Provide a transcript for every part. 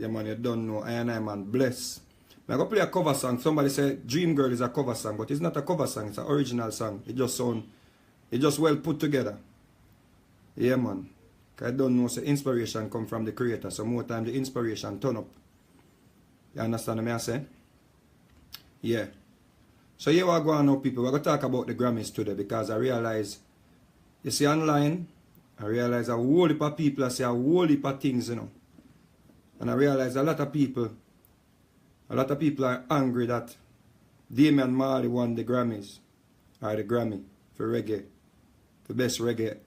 Yeah, man, you don't know. I and I, man, bless. I'm going to play a cover song. Somebody said Dream Girl is a cover song, but it's not a cover song. It's an original song. It just well put together. Yeah, man. I don't know, so inspiration come from the creator. So more time the inspiration turn up. You understand what I say? Yeah. So here we go on now, people. We're going to talk about the Grammys today because I realize, you see online, I realize a whole heap of people say a whole heap of things, you know. And I realize a lot of people are angry that Damian Marley won the Grammys, or the Grammy for reggae, for best reggae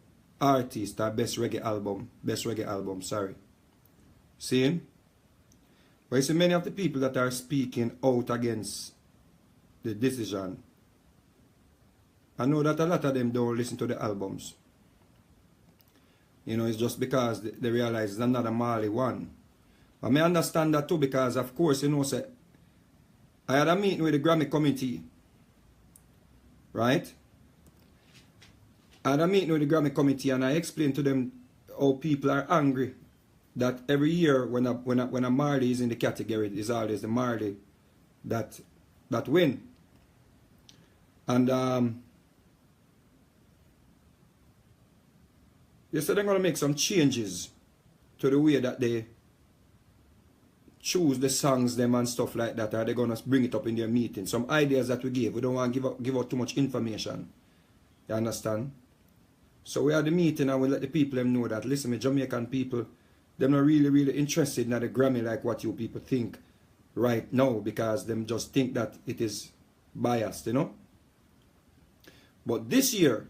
artist or best reggae album, sorry. See? But you see many of the people that are speaking out against the decision, I know that a lot of them don't listen to the albums. You know, it's just because they realize it's another Marley one. But I understand that too because, of course, you know, say, I had a meeting with the Grammy committee, right? I had a meeting with the Grammy committee and I explained to them how people are angry that every year when a Marley is in the category, it's always the Marley that win. And they said they're going to make some changes to the way that they choose the songs them and stuff like that, or they're going to bring it up in their meeting. Some ideas that we gave. We don't want to give out too much information. You understand? So we had the meeting and we let the people them know that, listen, me Jamaican people, they're not really interested in the Grammy like what you people think right now because them just think that it is biased, you know? But this year,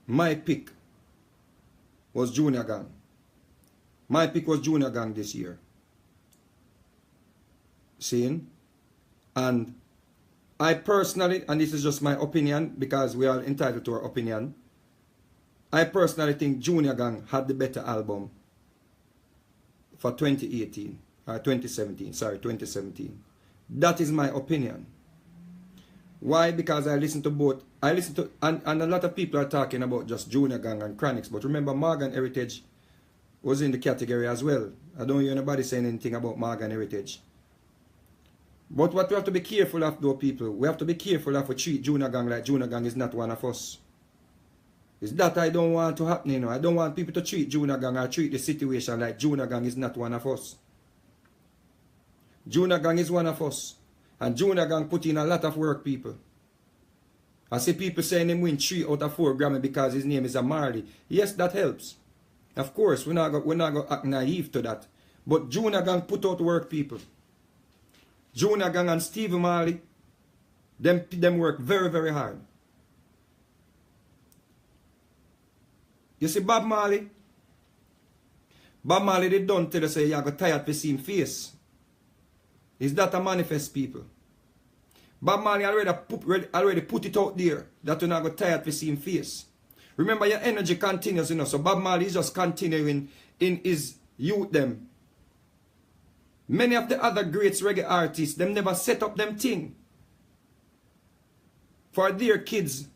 my pick was Junior Gang. My pick was Junior Gang this year. Seeing? And I personally, and this is just my opinion because we are entitled to our opinion, I personally think Junior Gang had the better album for 2018, or 2017, sorry, 2017. That is my opinion. Why? Because I listen to both. I listen to, and a lot of people are talking about just Junior Gang and Chronnixx, but remember Morgan Heritage was in the category as well. I don't hear anybody saying anything about Morgan Heritage. But what we have to be careful of though, people, we have to be careful of we treat Junior Gang like Junior Gang is not one of us. It's that I don't want to happen, you know. I don't want people to treat Junior Gang or treat the situation like Junior Gang is not one of us. Junior Gang is one of us. And Junior Gang put in a lot of work, people. I see people saying him win 3 out of 4 Grammy because his name is a Marley. Yes, that helps. Of course, we're not going to act naive to that. But Junior Gang put out work, people. Junior Gang and Stevie Marley, them work very, very hard. You see Bob Marley? Bob Marley, they don't tell us say you got tired to see him face. Is that a manifest, people? Bob Marley already put it out there that you're not going to tired to see him face. Remember, your energy continues, you know. So Bob Marley is just continuing in his youth them. Many of the other great reggae artists, them never set up them thing for their kids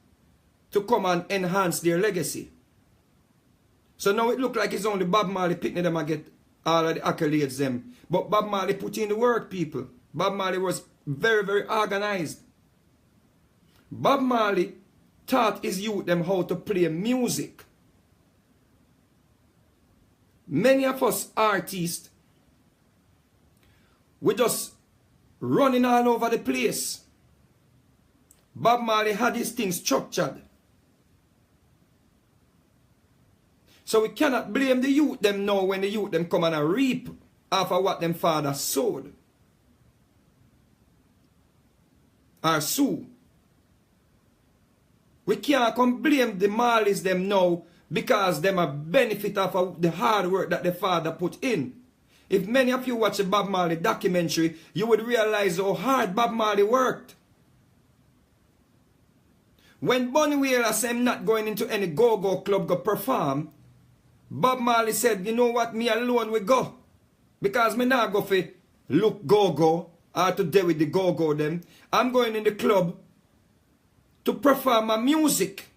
to come and enhance their legacy. So now it look like it's only Bob Marley picking them and get all of the accolades them. But Bob Marley put in the work, people. Bob Marley was very, very organized. Bob Marley taught his youth them how to play music. Many of us artists, we just running all over the place. Bob Marley had his things structured. So we cannot blame the youth them now when the youth them come and reap after what them father sowed. Or sow. We can't come blame the Marleys them now because them a benefit of the hard work that the father put in. If many of you watch a Bob Marley documentary, you would realize how hard Bob Marley worked. When Bunny Wailer said I'm not going into any go-go club to perform, Bob Marley said, you know what, me alone will go. Because me not go for look go-go or to deal with the go-go them. I'm going in the club to perform my music.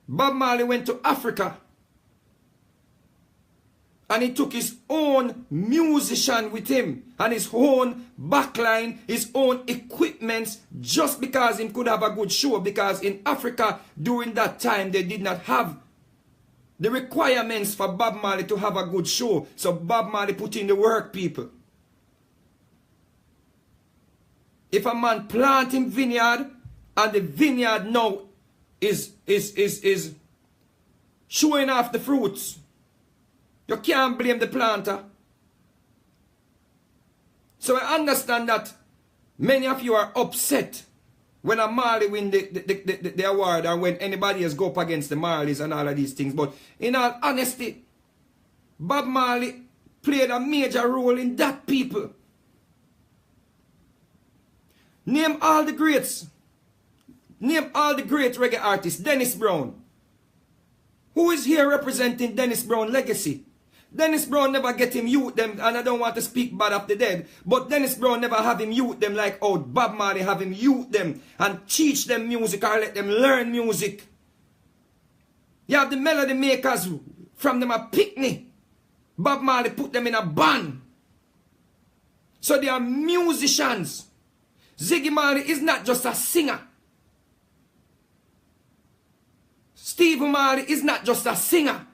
Bob Marley went to Africa. And he took his own musician with him. And his own backline, his own equipments, just because he could have a good show. Because in Africa, during that time, they did not have the requirements for Bob Marley to have a good show. So Bob Marley put in the work, people. If a man plant him vineyard, and the vineyard now is showing off the fruits, you can't blame the planter. So I understand that many of you are upset when a Marley win the award, and when anybody else go up against the Marleys and all of these things. But in all honesty, Bob Marley played a major role in that, people. Name all the greats. Name all the great reggae artists. Dennis Brown. Who is here representing Dennis Brown legacy? Dennis Brown never get him youth them, and I don't want to speak bad of the dead, but Dennis Brown never have him youth them like how Bob Marley have him youth them and teach them music or let them learn music. You have the melody makers from them a picnic. Bob Marley put them in a band. So they are musicians. Ziggy Marley is not just a singer. Steve Marley is not just a singer.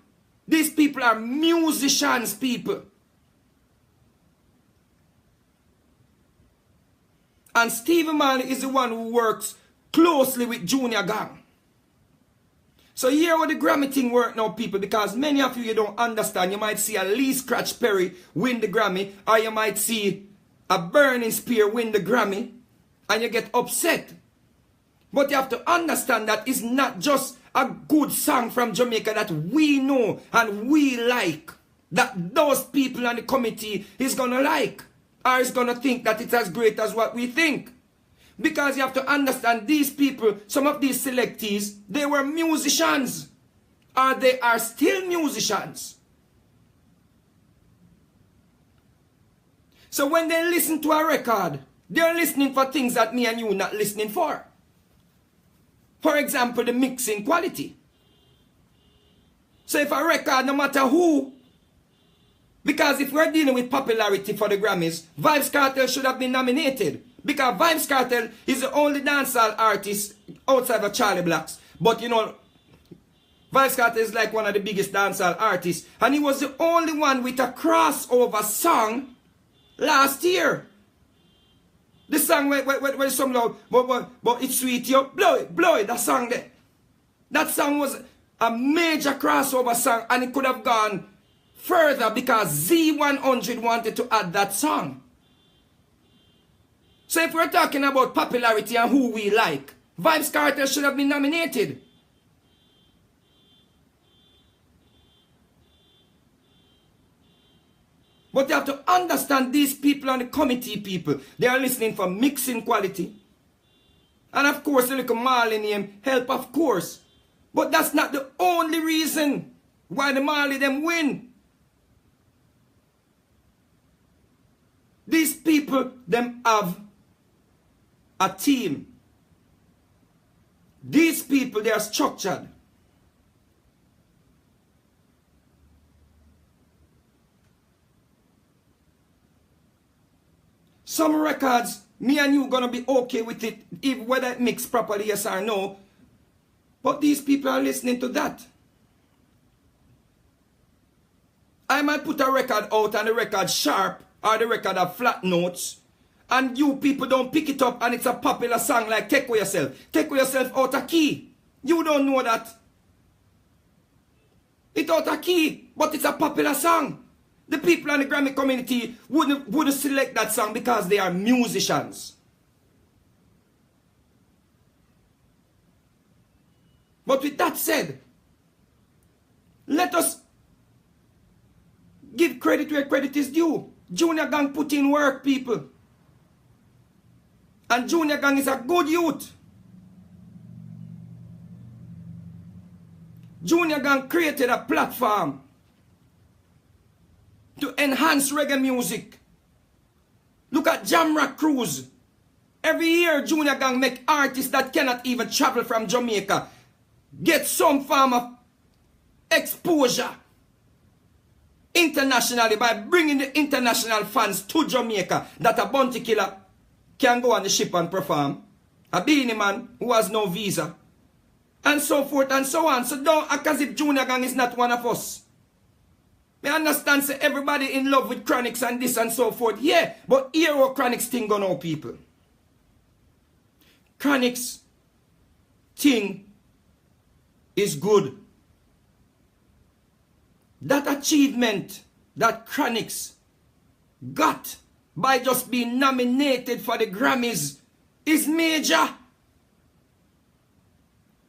These people are musicians, people. And Steve Marley is the one who works closely with Junior Gang. So here what the Grammy thing work now, people, because many of you don't understand. You might see a Lee Scratch Perry win the Grammy, or you might see a Burning Spear win the Grammy, and you get upset. But you have to understand that it's not just a good song from Jamaica that we know and we like, that those people on the committee is gonna like, or is gonna think that it's as great as what we think. Because you have to understand, these people, some of these selectees, they were musicians, or they are still musicians. So when they listen to a record, they're listening for things that me and you not listening for. For example, the mixing quality. So if a record, no matter who, because if we're dealing with popularity for the Grammys, Vybz Kartel should have been nominated. Because Vybz Kartel is the only dancehall artist outside of Charlie Blacks. But you know, Vybz Kartel is like one of the biggest dancehall artists. And he was the only one with a crossover song last year. The song where some loud, but it's sweet, yo, blow it, that song there. That song was a major crossover song, and it could have gone further because Z100 wanted to add that song. So if we're talking about popularity and who we like, Vybz Kartel should have been nominated. But you have to understand, these people on the committee, people, they are listening for mixing quality. And of course, the little Marley name help, of course. But that's not the only reason why the Marley them win. These people, them have a team. These people, they are structured. Some records, me and you gonna be okay with it, if whether it mixed properly, yes or no. But these people are listening to that. I might put a record out and the record sharp, or the record have flat notes, and you people don't pick it up and it's a popular song like Take With Yourself. Take With Yourself out of key. You don't know that. It's out of key, but it's a popular song. The people in the Grammy community wouldn't select that song because they are musicians. But with that said, let us give credit where credit is due. Junior Gang put in work, people. And Junior Gang is a good youth. Junior Gang created a platform to enhance reggae music. Look at Jamrock Cruise. Every year, Junior Gang make artists that cannot even travel from Jamaica get some form of exposure. internationally by bringing the international fans to Jamaica that a bounty killer can go on the ship and perform. A Beanie Man who has no visa. And so forth and so on. So don't act as if Junior Gang is not one of us. I understand, say everybody in love with Chronnixx and this and so forth. Yeah, but here what Chronnixx thing go now, people. Chronnixx thing is good. That achievement that Chronnixx got by just being nominated for the Grammys is major.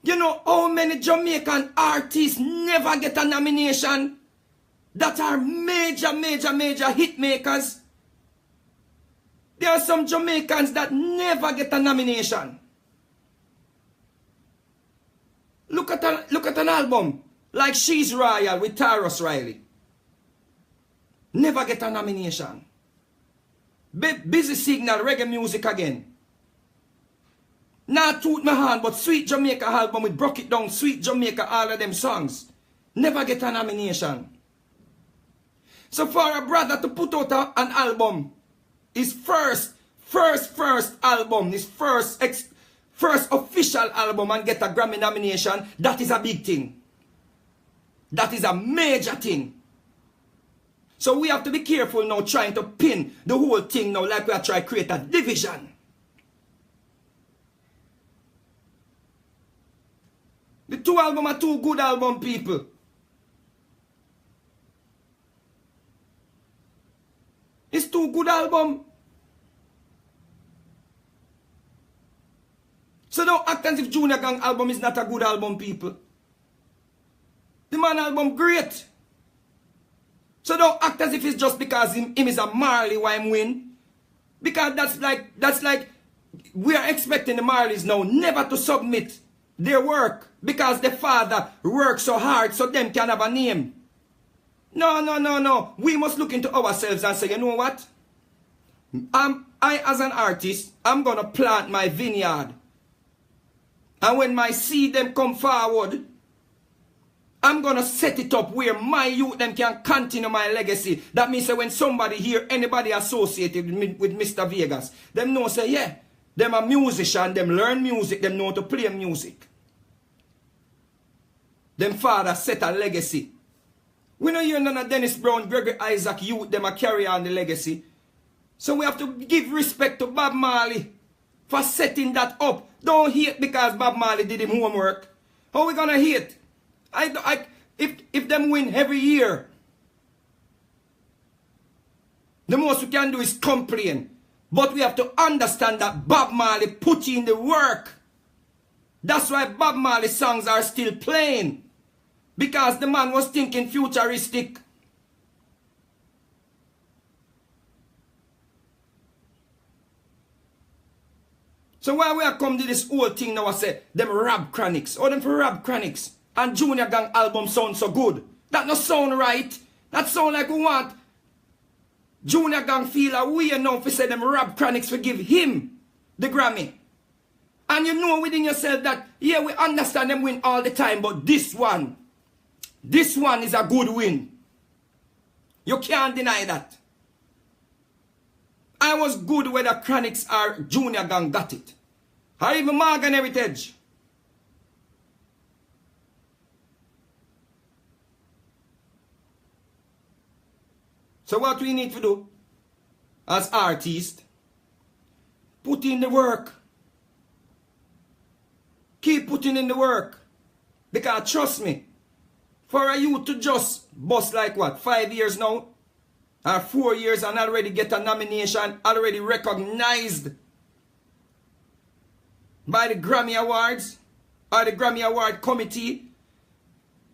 You know how many Jamaican artists never get a nomination that are major hit makers? There are some Jamaicans that never get a nomination. Look at an album like She's Royal with Tarrus Riley. Never get a nomination. Busy Signal, reggae music again. Not Toot My Hand, but Sweet Jamaica album with Broke It Down, Sweet Jamaica, all of them songs. Never get a nomination. So for a brother to put out an album, his first album, his first official album and get a Grammy nomination, that is a big thing. That is a major thing. So we have to be careful now trying to pin the whole thing now like we are trying to create a division. The two albums are two good album, people. It's two good album. So don't act as if Junior Gang album is not a good album, people. The man album great. So don't act as if it's just because him is a Marley why him win. Because that's like we are expecting the Marleys now never to submit their work because the father works so hard so them can have a name. No. We must look into ourselves and say, you know what? I as an artist, I'm gonna plant my vineyard. And when my seed them come forward, I'm gonna set it up where my youth them can continue my legacy. That means that when somebody hear anybody associated with Mr. Vegas, them know say, yeah, them a musician, them learn music, them know to play music. Them father set a legacy. We don't hear none of Dennis Brown, Gregory Isaac youth, them a carry on the legacy. So we have to give respect to Bob Marley for setting that up. Don't hate because Bob Marley did him homework. How we gonna hate? If them win every year, the most we can do is complain. But we have to understand that Bob Marley put in the work. That's why Bob Marley songs are still playing. Because the man was thinking futuristic. So why we are come to this whole thing now, I say, them rob Chronnixx. Or them for rob Chronnixx. And Junior Gang album sound so good. That no sound right. That sound like we want Junior Gang feel a way now for say them rob Chronnixx for give him the Grammy. And you know within yourself that, yeah, we understand them win all the time, but this one is a good win. You can't deny that. I was good whether Chronnixx or Junior Gang got it. Or even Morgan Heritage. So what we need to do as artists, put in the work. Keep putting in the work. Because trust me, for a youth to just bust like what, 5 years now? Or 4 years and already get a nomination, already recognized by the Grammy Awards or the Grammy Award Committee.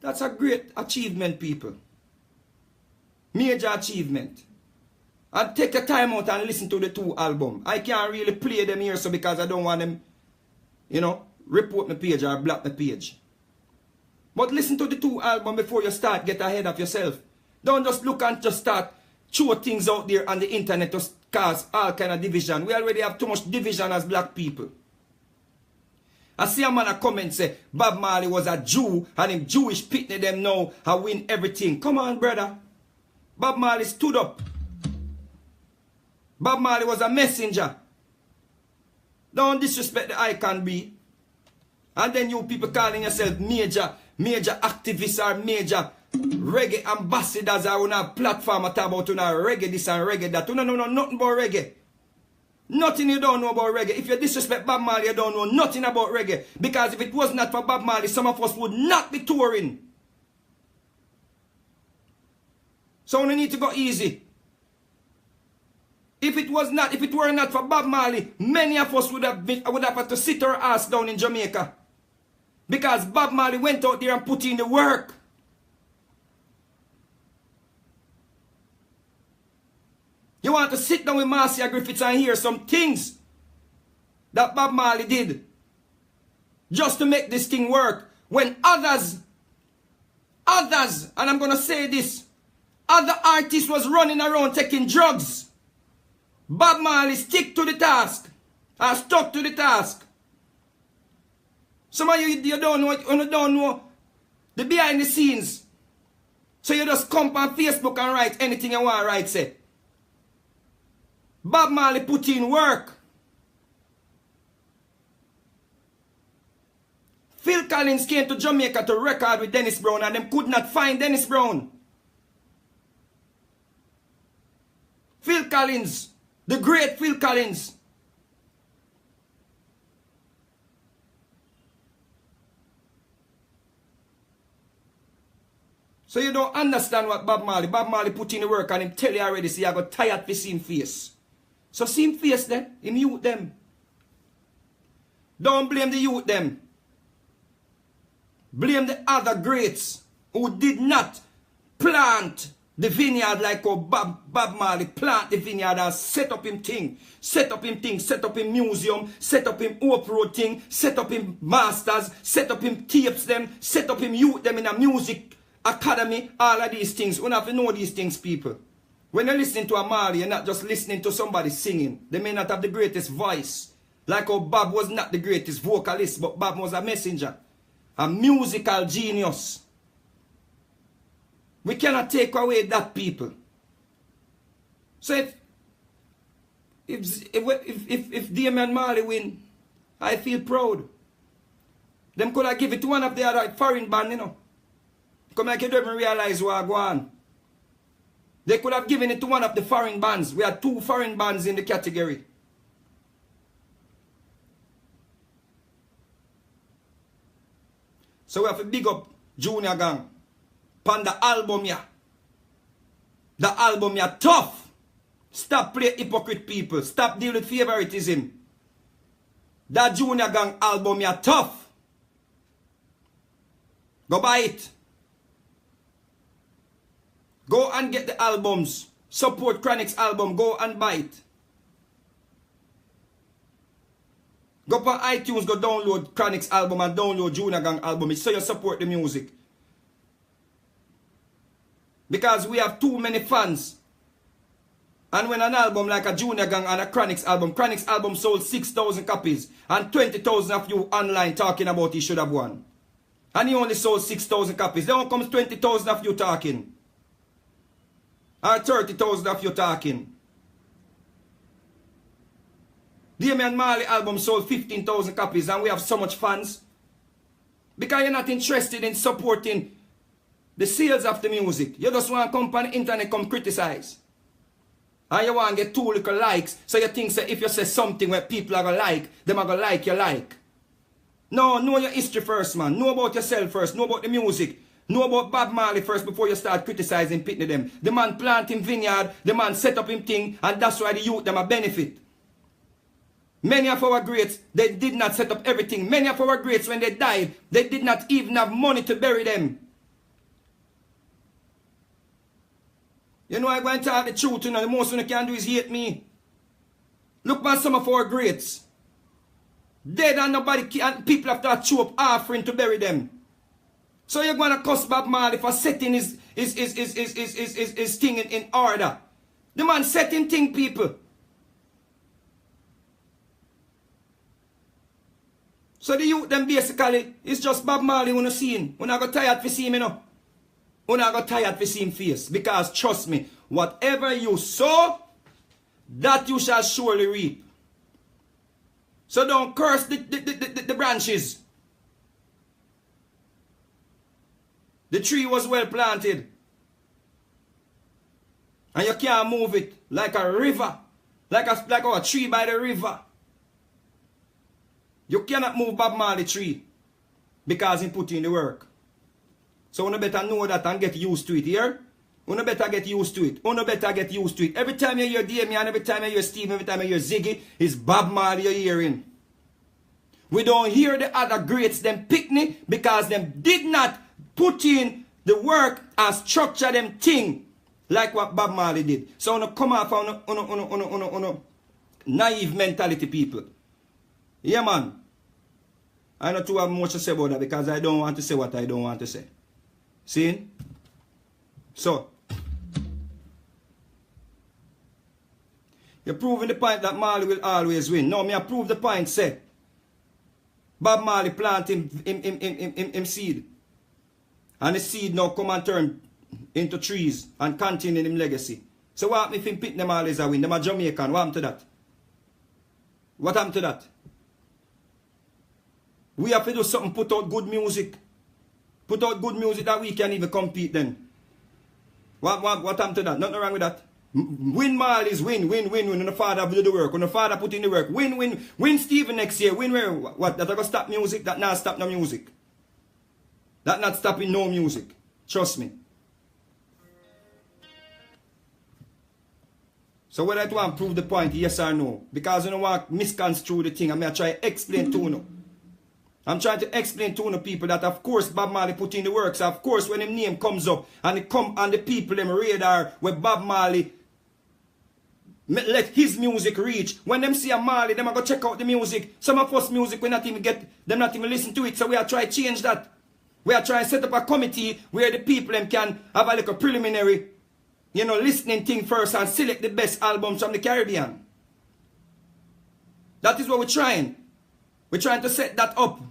That's a great achievement, people. Major achievement. And take your time out and listen to the two albums. I can't really play them here so because I don't want them, you know, report my page or block my page. But listen to the two albums before you start get ahead of yourself. Don't just look and just start throw things out there on the internet to cause all kind of division. We already have too much division as black people. I see a man a comment say Bob Marley was a Jew and him Jewish pitney them now and win everything. Come on, brother. Bob Marley stood up. Bob Marley was a messenger. Don't disrespect the icon, B. And then you people calling yourself major activists or major reggae ambassadors are on a platform at about reggae this and reggae that. No, nothing about reggae. Nothing you don't know about reggae. If you disrespect Bob Marley, you don't know nothing about reggae. Because if it was not for Bob Marley, some of us would not be touring. So we need to go easy. If it were not for Bob Marley, many of us would have had to sit our ass down in Jamaica. Because Bob Marley went out there and put in the work. You want to sit down with Marcia Griffiths and hear some things that Bob Marley did just to make this thing work. When others, and I'm going to say this, other artists was running around taking drugs. Bob Marley stuck to the task. Some of you don't know the behind the scenes. So you just come on Facebook and write anything you want to write, say. Bob Marley put in work. Phil Collins came to Jamaica to record with Dennis Brown and them could not find Dennis Brown. Phil Collins, the great Phil Collins. So you don't understand what Bob Marley put in the work and him tell you already, see, I got tired to see him face. So see him face then, him youth them. Don't blame the youth them. Blame the other greats who did not plant the vineyard like how Bob Marley plant the vineyard and set up him thing. Set up him museum, set up him Hope Road thing, set up him masters, set up him tapes them, set up him youth them in a music academy, all of these things. We have to know these things, people. When you're listening to a Marley, you're not just listening to somebody singing. They may not have the greatest voice. Like how Bob was not the greatest vocalist, but Bob was a messenger. A musical genius. We cannot take away that, people. So if Damian Marley win, I feel proud. Them could have given it to one of the other foreign band, you know. Come like you don't even realize what go on. They could have given it to one of the foreign bands. We had 2 foreign bands in the category. So we have to big up Junior Gang. Pan the album ya. The album ya tough. Stop play hypocrite people. Stop deal with favoritism. That Junior Gang album ya tough. Go buy it. Go and get the albums. Support Chronnixx album. Go and buy it. Go on iTunes, go download Chronnixx album and download Junior Gang album. So you support the music. Because we have too many fans. And when an album like a Junior Gang and a Chronnixx album sold 6,000 copies. And 20,000 of you online talking about he should have won. And he only sold 6,000 copies. Then comes 20,000 of you talking. Or 30,000 of you talking. Damian Marley album sold 15,000 copies and we have so much fans. Because you're not interested in supporting the sales of the music. You just want to come on the internet, come criticize. And you want to get 2 little likes. So you think that if you say something where people are going to like, them are going to like you like. No, know your history first, man. Know about yourself first. Know about the music. Know about Bob Marley first before you start criticizing pitting them. The man plant him vineyard, the man set up him thing, and that's why the youth them a benefit. Many of our greats, they did not set up everything. Many of our greats, when they died, they did not even have money to bury them. You know, I'm going to tell the truth, you know, the most one you can do is hate me. Look at some of our greats. Dead and nobody, and people have to chew up offering to bury them. So you're going to cuss Bob Marley for setting his thing in order. The man setting thing, people. So the youth them basically, it's just Bob Marley when you see him. When I got tired to see him, you know. You not got tired to see him face. Because trust me, whatever you sow, that you shall surely reap. So don't curse the branches. The tree was well planted. And you can't move it like a river. Like a tree by the river. You cannot move Bob Marley tree. Because he put in the work. So you better know that and get used to it here. You better get used to it. You better get used to it. Every time you hear Damian, every time you hear Steve, every time you hear Ziggy, it's Bob Marley you're hearing. We don't hear the other greats, them pickney, because them did not put in the work and structure them thing like what Bob Marley did. So you come off on naive mentality, people. Yeah, man. I don't too have much to say about that because I don't want to say what I don't want to say. See? So, you're proving the point that Marley will always win. No, me I prove the point, say. Bob Marley plant him seed. And the seed now come and turn into trees and continue him legacy. So what if him pick them all is a win? Them a Jamaican. What happened to that? What happened to that? We have to do something, put out good music. Put out good music that we can even compete then. What happened to that? Nothing wrong with that. Win Marley's win. When the father do the work. When the father put in the work. Win Steven next year. Win where? What? That I go stop music? That not stop no music. That not stopping no music. Trust me. So whether I want to prove the point, yes or no. Because you don't want to misconstrue the thing. I mean I try to explain to you. I'm trying to explain to the people that of course Bob Marley put in the works. Of course when his name comes up and it come on the people them radar where Bob Marley let his music reach. When them see a Marley, them are go check out the music. Some of us music we not even get, them not even listen to it. So we are trying to change that. We are trying to set up a committee where the people them can have a little preliminary, you know, listening thing first and select the best albums from the Caribbean. That is what we're trying. We're trying to set that up.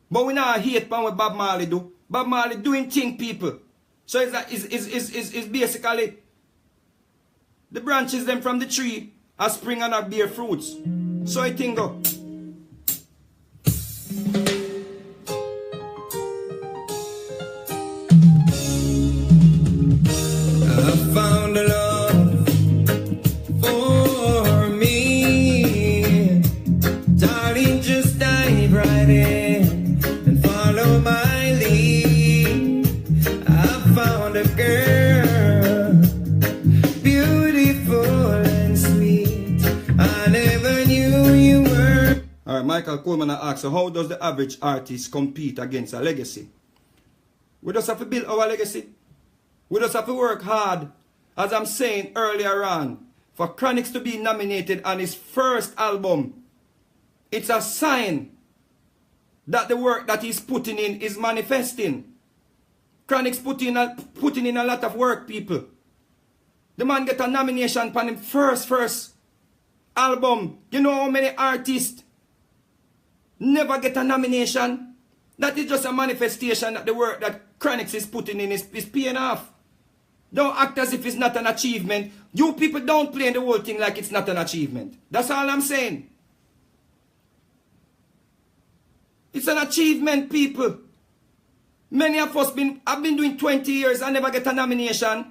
But we not hate on what Bob Marley do. Bob Marley doing thing, people. So it's basically the branches them from the tree are spring and are bear fruits. So I think go. I found a love for me. Darling, just dive right in. My lead, I found a girl, beautiful and sweet. I never knew you were. Alright, Michael Coleman asks, so how does the average artist compete against a legacy? We just have to build our legacy. We just have to work hard. As I'm saying earlier on, for Chronnixx to be nominated on his first album, it's a sign that the work that he's putting in is manifesting. Chronnixx putting in a lot of work, people. The man get a nomination for him first album. You know how many artists never get a nomination? That is just a manifestation that the work that Chronnixx is putting in is paying off. Don't act as if it's not an achievement. You people don't play the whole thing like it's not an achievement. That's all I'm saying. It's an achievement, people. Many of us have been doing 20 years and never get a nomination.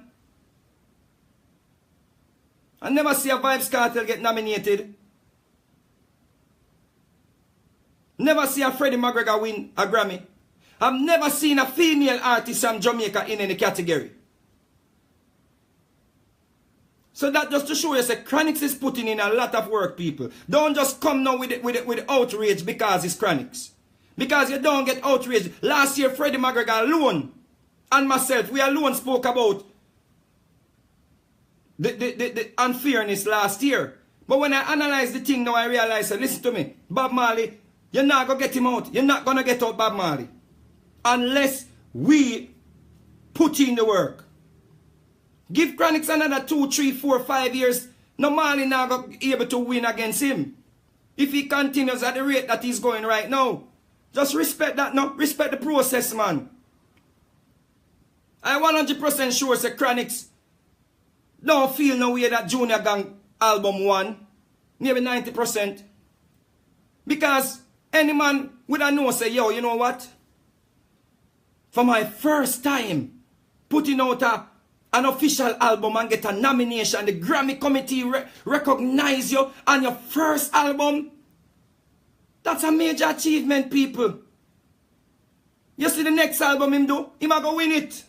I never see a Vybz Kartel get nominated. Never see a Freddie McGregor win a Grammy. I've never seen a female artist from Jamaica in any category. So that just to show you, that Chronnixx is putting in a lot of work, people. Don't just come now with outrage because it's Chronnixx. Because you don't get outraged. Last year, Freddie McGregor alone and myself, we alone spoke about the unfairness last year. But when I analyze the thing now, I realize, listen to me, Bob Marley, you're not going to get him out. You're not going to get out Bob Marley. Unless we put in the work. Give Chronnixx another 2, 3, 4, 5 years. No Marley not going to be able to win against him. If he continues at the rate that he's going right now. Just respect that, no? Respect the process, man. I 100% sure say Chronnixx don't feel no way that Junior Gang album 1. Maybe 90%. Because any man would have know say, yo, you know what? For my first time putting out an official album and get a nomination, the Grammy committee recognize you on your first album. That's a major achievement, people. You see the next album him do, he might go win it.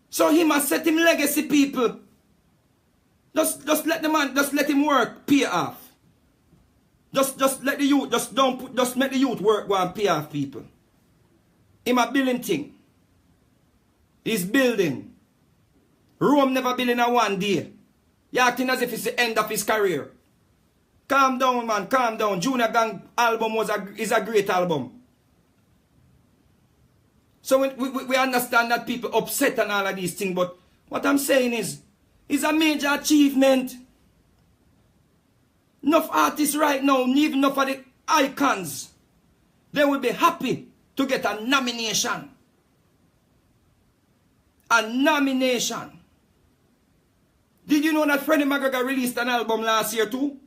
So he must set him legacy, people. Just let the man, just let him work, pay off. Just let the youth, just make the youth work, go and pay off, people. Him a building thing. He's building. Rome never built in a one day. You acting as if it's the end of his career. Calm down, man, calm down. Junior Gang album is a great album. So we understand that people upset and all of these things, but what I'm saying is, it's a major achievement. Enough artists right now, even enough of the icons, they will be happy to get a nomination. A nomination. Did you know that Freddie McGregor released an album last year too?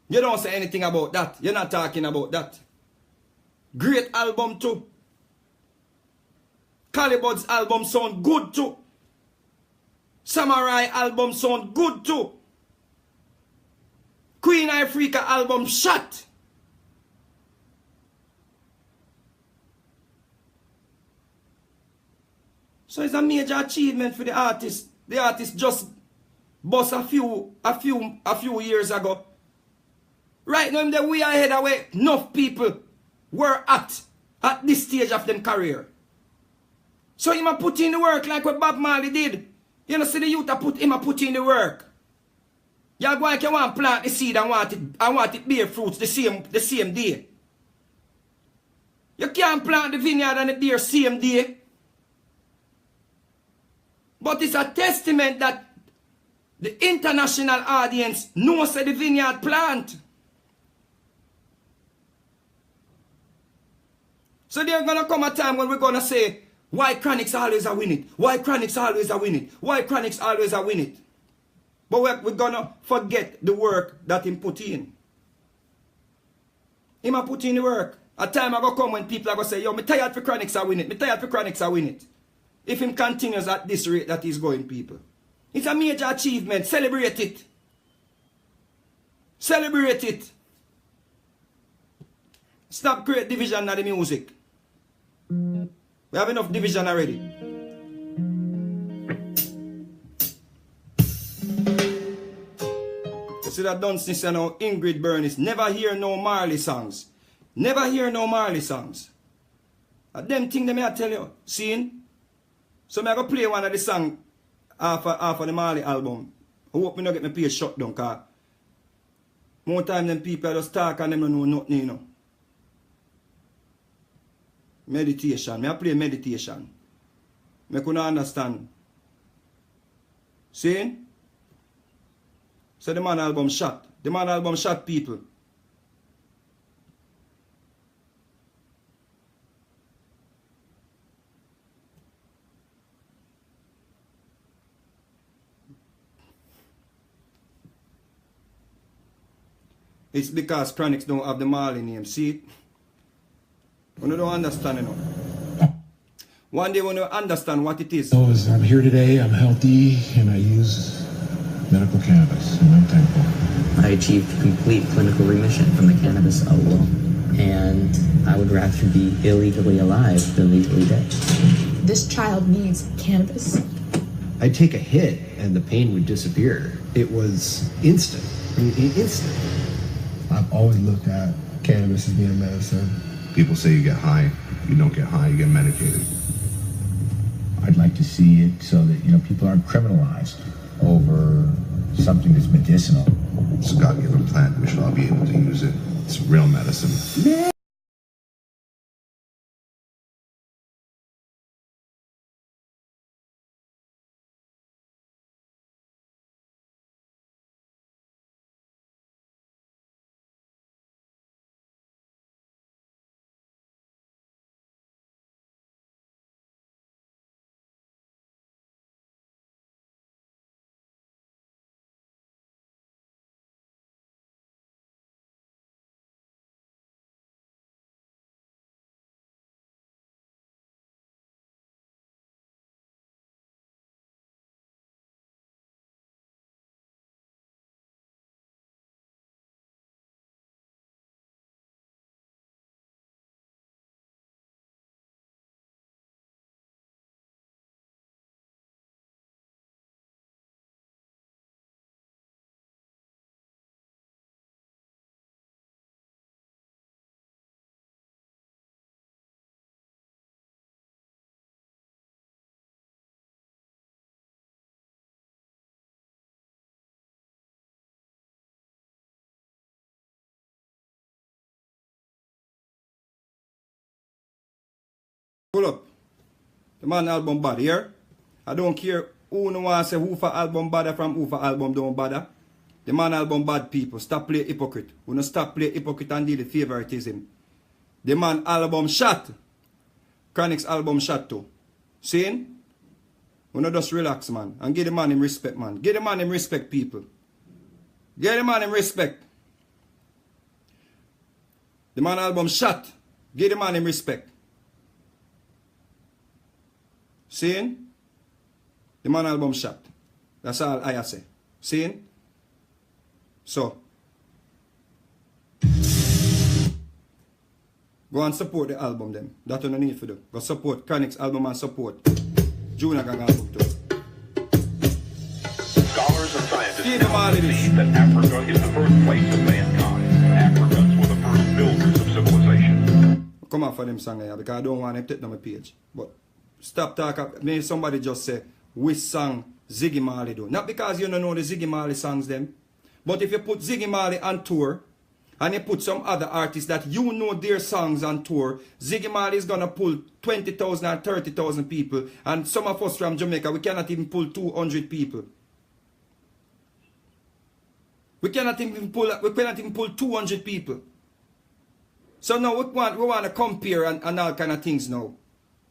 You don't say anything about that. You're not talking about that. Great album too. Calibud's album sound good too. Samurai album sound good too. Queen Africa album shot. So it's a major achievement for the artist. The artist just bust a few years ago. Right now, the way ahead of where enough people were at this stage of them career. So he might put in the work like what Bob Marley did. You know, see the youth put in the work. You're going to want to plant the seed and want it bear fruits the same day. You can't plant the vineyard and it bear same day. But it's a testament that the international audience knows the vineyard plant. So there's going to come a time when we're going to say, why Chronnixx always a win it? Why Chronnixx always a win it? Why Chronnixx always a win it? But we're going to forget the work that he put in. He might put in the work. A time I go come when people are going to say, yo, me tired for Chronnixx I win it. Me tired for Chronnixx I win it. If him continues at this rate that he's going, people. It's a major achievement. Celebrate it. Celebrate it. Stop create division of the music. We have enough division already. You see that Dunstan and now Ingrid Bernice never hear no Marley songs. Never hear no Marley songs. And them thing they may I tell you. Seeing? So I go play one of the songs half of the Marley album. I hope me not get my page shut down, cause more time than people just talk and them don't know nothing, you know. Meditation. I play meditation. I couldn't understand. See? So the man album shot. The man album shot people. It's because Chronnixx don't have the Marley name. See? You don't understand, you know. One day when you understand what it is. I'm here today, I'm healthy, and I use medical cannabis, and I'm thankful. I achieved complete clinical remission from the cannabis outlaw, and I would rather be illegally alive than legally dead. This child needs cannabis. I'd take a hit and the pain would disappear. It was instant. I mean, instant. I've always looked at cannabis as being medicine. People say you get high. You don't get high, you get medicated. I'd like to see it so that, you know, people aren't criminalized over something that's medicinal. It's a God-given plant. We should all be able to use it. It's real medicine. Pull up. The man album bad here. I don't care who no want to say who for album bad from who for album don't bother. The man album bad people. Stop play hypocrite. We no stop play hypocrite and deal with favoritism. The man album shot. Chronnixx album shot too. See? We no just relax, man. And give the man him respect, man. Give the man him respect, people. Give the man him respect. The man album shot. Give the man him respect. See? The man album shot. That's all I say. See? So, go and support the album them. That's what you need to do. Go support Chronnixx album and support Junior Gang album too. Scholars and scientists now believe that Africa is the birthplace of mankind. Africans were the first builders of civilization. Come on for them song here because I don't want to take them on my page. But stop talking. Maybe somebody just say which song Ziggy Marley do. Not because you don't know the Ziggy Marley songs them. But if you put Ziggy Marley on tour and you put some other artists that you know their songs on tour, Ziggy Marley is going to pull 20,000 and 30,000 people. And some of us from Jamaica, we cannot even pull 200 people. We cannot even pull 200 people. So now we want to compare and all kind of things now.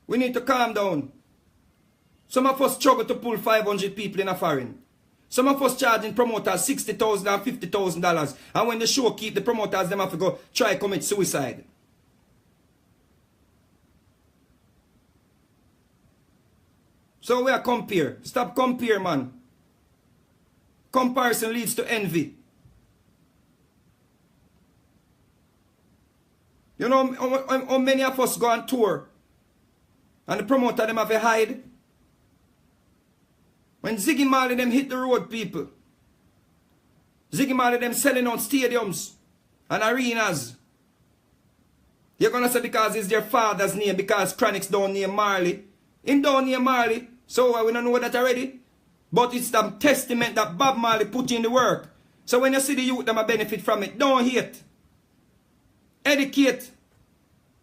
We need to calm down. Some of us struggle to pull 500 people in a foreign. Some of us charging promoters $60,000 and $50,000. And when the show keep, the promoters them have to go try commit suicide. So we are compare. Stop compare, man. Comparison leads to envy. You know how many of us go on tour and the promoter them have to hide? When Ziggy Marley them hit the road, people. Ziggy Marley them selling out stadiums and arenas. You're going to say because it's their father's name, because Chronnixx don't name Marley. Him don't name Marley. So we don't know that already. But it's the testament that Bob Marley put in the work. So when you see the youth them a benefit from it, don't hate. Educate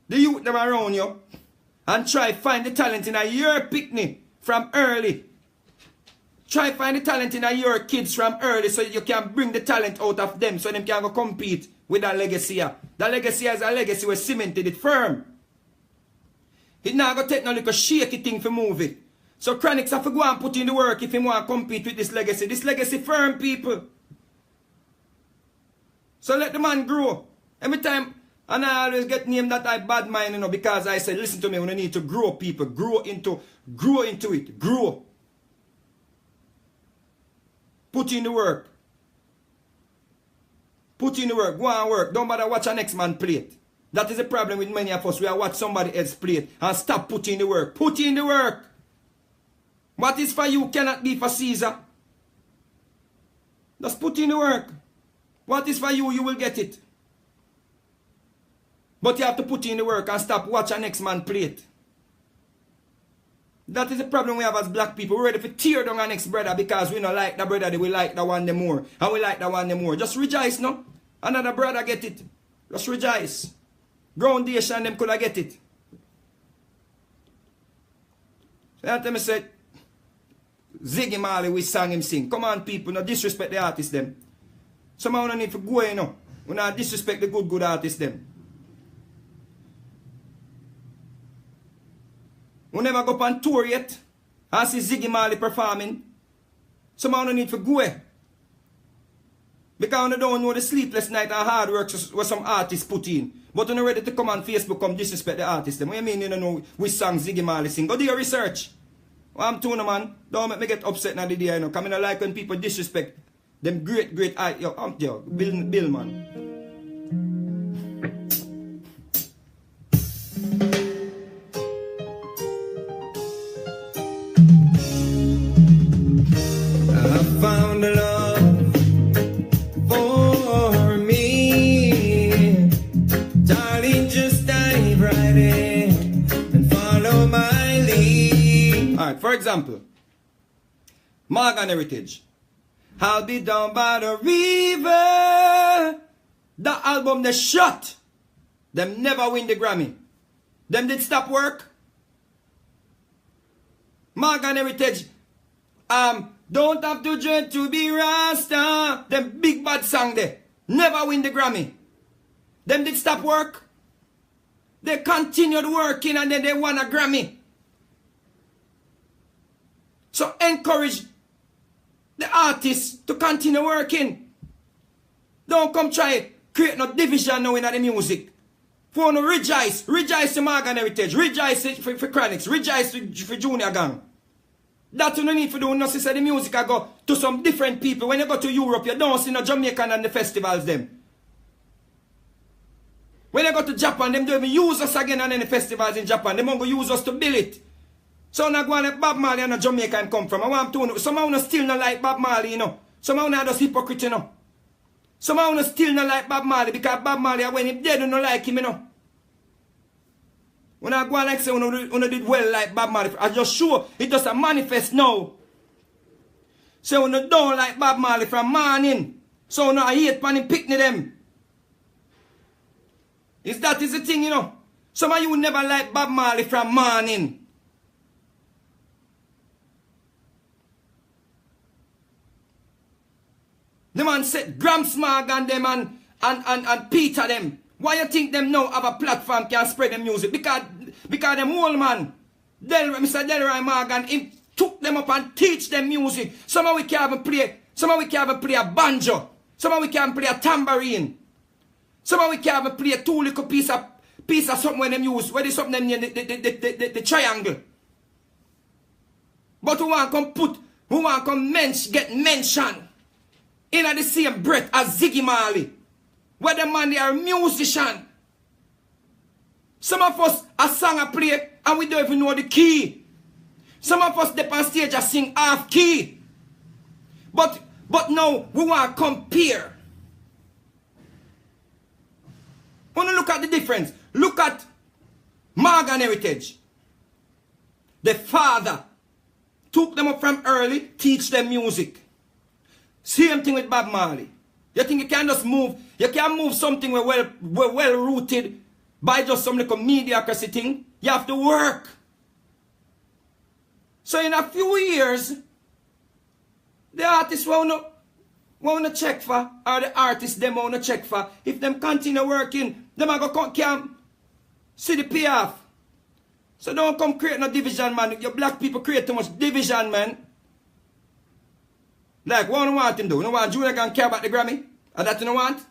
the youth them around you. And try find the talent in your picnic from early. Try find the talent in your kids from early so you can bring the talent out of them so them can go compete with that legacy. That legacy is a legacy we cemented it firm. It now go take no little shaky thing for move it. So Chronnixx have to go and put in the work if he want to compete with this legacy. This legacy firm, people. So let the man grow. Every time, and I always get named that I bad mind, you know, because I said, listen to me, we need to grow people. Grow into it. Grow. Put in the work. Put in the work. Go and work. Don't bother watch a next man play it. That is the problem with many of us. We are watch somebody else play it and stop putting in the work. Put in the work. What is for you cannot be for Caesar. Just put in the work. What is for you, you will get it. But you have to put in the work and stop watch a next man play it. That is the problem we have as black people. We're ready to tear down our next brother because we don't like the brother, we like the one the more. And we like the one the more. Just rejoice, no? Another brother get it. Just rejoice. Groundation, them could have get it. So that time I said, Ziggy Marley, we sang him sing. Come on, people, no disrespect the artists, them. Somehow no need to go, you know. We not disrespect the good artists, them. We never go on tour yet. I see Ziggy Marley performing. Somehow no need to go. Because we don't know the sleepless night and hard work what some artists put in. But we're not ready to come on Facebook come disrespect the artists. Them. What you mean you don't know which song Ziggy Marley sing? Go do your research. Well, I'm telling you, man. Don't make me get upset now the day, you know. Because I don't like when people disrespect them great Bill, man. Found a love for me. Darling, just dive right in and follow my lead. Alright, for example, Morgan Heritage. I'll be down by the river. The album they shot. Them never win the Grammy. Them did stop work. Morgan Heritage, don't have to dread to be Rasta. Them big bad song there. Never win the Grammy. Them did stop work. They continued working and then they won a Grammy. So encourage the artists to continue working. Don't come try create no division now in the music. For no rejoice. Rejoice to Morgan Heritage. Rejoice for Chronnixx. Rejoice for Junior Gang. That you don't need to do nothing. So the music I go to some different people. When you go to Europe, you don't see no Jamaican and the festivals them. When you go to Japan, them don't even use us again on any festivals in Japan. They won't go use us to build it. So now go on like Bob Marley and a Jamaican come from. I want to know. Somehow still not like Bob Marley, you know. Somehow not just hypocrite, you know. Somehow still not like Bob Marley because Bob Marley, when he dead, you don't like him, you know. When I go on like say, you did well like Bob Marley. I just sure it just a manifest now. So you don't like Bob Marley from morning. So you I hate pan him picnic them. That is the thing, you know. Some of you never like Bob Marley from morning. The man said Gramsmag and them and Peter them. Why you think them now have a platform can spread the music? Because them old man, Mr. Delroy Morgan, he took them up and teach them music. Some of we can't even play a banjo. Some of we can't play a tambourine. Some of we can't even play a two little piece of something when them use. Where they something them near the triangle. But who want to come get mentioned in the same breath as Ziggy Marley. Where the man they are a musician. Some of us a song a play and we don't even know the key. Some of us step on stage and sing half key. But now we want to compare. Want to look at the difference. Look at Morgan Heritage. The father took them up from early, teach them music. Same thing with Bob Marley. You think you can just move? You can't move something we're well rooted by just some little mediocrity thing. You have to work. So in a few years, the artists want to check for, or the artists them want to check for. If them continue working, them are going to see the payoff. So don't come create no division, man. You black people create too much division, man. Like, what do you want him to do? You don't want Junior Gang care about the Grammy? Or that you don't want?